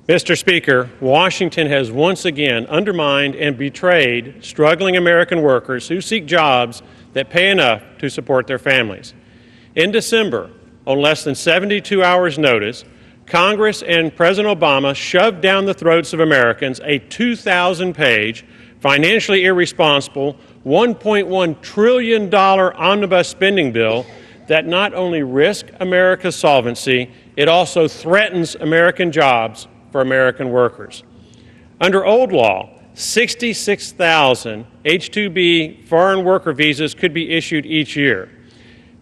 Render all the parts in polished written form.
Mr. Speaker, Washington has once again undermined and betrayed struggling American workers who seek jobs that pay enough to support their families. In December, on less than 72 hours' notice, Congress and President Obama shoved down the throats of Americans a 2,000-page, financially irresponsible, $1.1 trillion omnibus spending bill that not only risks America's solvency, it also threatens American jobs for American workers. Under old law, 66,000 H-2B foreign worker visas could be issued each year.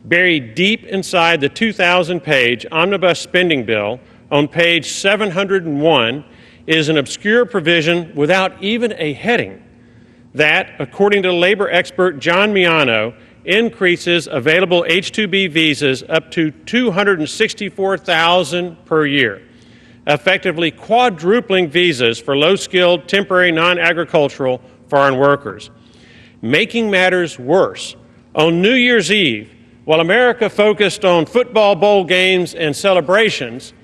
Buried deep inside the 2,000-page omnibus spending bill on page 701 is an obscure provision without even a heading that, according to labor expert John Miano, increases available H-2B visas up to 264,000 per year, effectively quadrupling visas for low-skilled, temporary, non-agricultural foreign workers. Making matters worse, on New Year's Eve, while America focused on football bowl games and celebrations,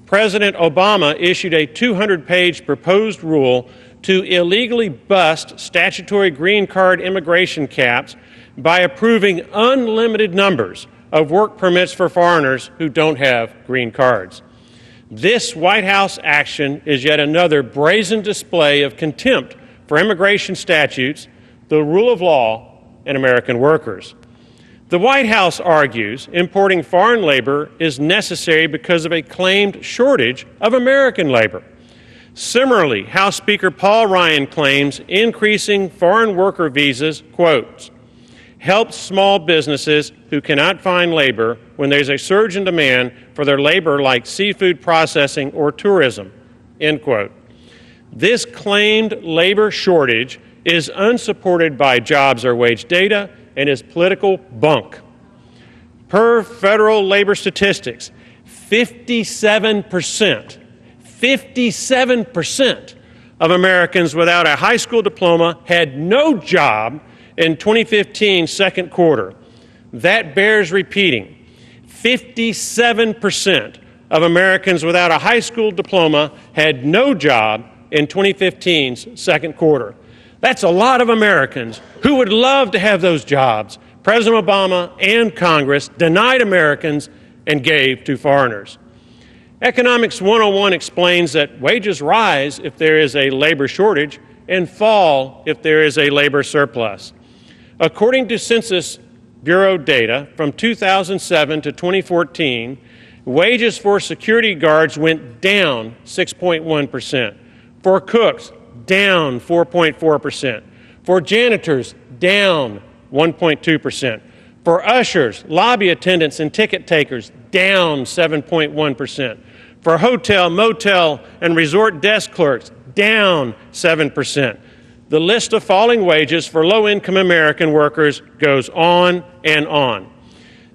President Obama issued a 200-page proposed rule to illegally bust statutory green card immigration caps by approving unlimited numbers of work permits for foreigners who don't have green cards. This White House action is yet another brazen display of contempt for immigration statutes, the rule of law, and American workers. The White House argues importing foreign labor is necessary because of a claimed shortage of American labor. Similarly, House Speaker Paul Ryan claims increasing foreign worker visas, quote, helps small businesses who cannot find labor when there's a surge in demand for their labor like seafood processing or tourism, end quote. This claimed labor shortage is unsupported by jobs or wage data and is political bunk. Per federal labor statistics, 57% of Americans without a high school diploma had no job in 2015 second quarter. That bears repeating. 57% of Americans without a high school diploma had no job in 2015's second quarter. That's a lot of Americans who would love to have those jobs. President Obama and Congress denied Americans and gave to foreigners. Economics 101 explains that wages rise if there is a labor shortage and fall if there is a labor surplus. According to Census Bureau data from 2007 to 2014, wages for security guards went down 6.1%, for cooks down 4.4%, for janitors down 1.2%, for ushers, lobby attendants, and ticket takers down 7.1%, for hotel, motel, and resort desk clerks down 7%. The list of falling wages for low-income American workers goes on and on.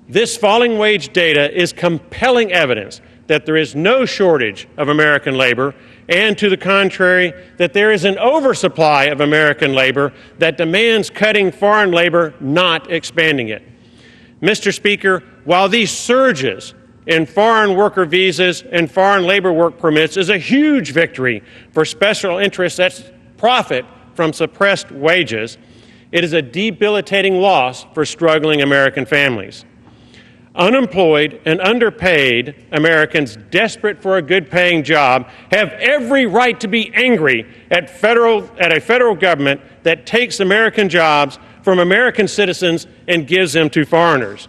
This falling wage data is compelling evidence that there is no shortage of American labor, and to the contrary, that there is an oversupply of American labor that demands cutting foreign labor, not expanding it. Mr. Speaker, while these surges in foreign worker visas and foreign labor work permits is a huge victory for special interests that profit from suppressed wages, it is a debilitating loss for struggling American families. Unemployed and underpaid Americans desperate for a good-paying job have every right to be angry at a federal government that takes American jobs from American citizens and gives them to foreigners.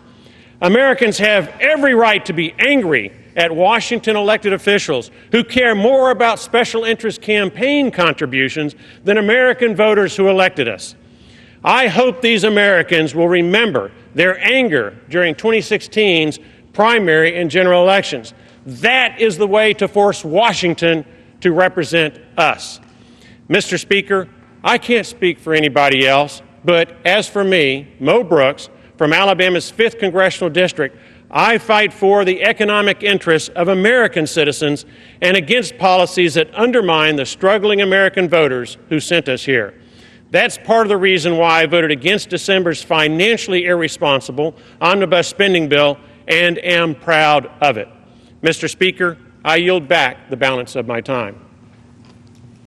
Americans have every right to be angry at Washington elected officials who care more about special interest campaign contributions than American voters who elected us. I hope these Americans will remember their anger during 2016's primary and general elections. That is the way to force Washington to represent us. Mr. Speaker, I can't speak for anybody else, but as for me, Mo Brooks, from Alabama's 5th Congressional District, I fight for the economic interests of American citizens and against policies that undermine the struggling American voters who sent us here. That's part of the reason why I voted against December's financially irresponsible omnibus spending bill and am proud of it. Mr. Speaker, I yield back the balance of my time.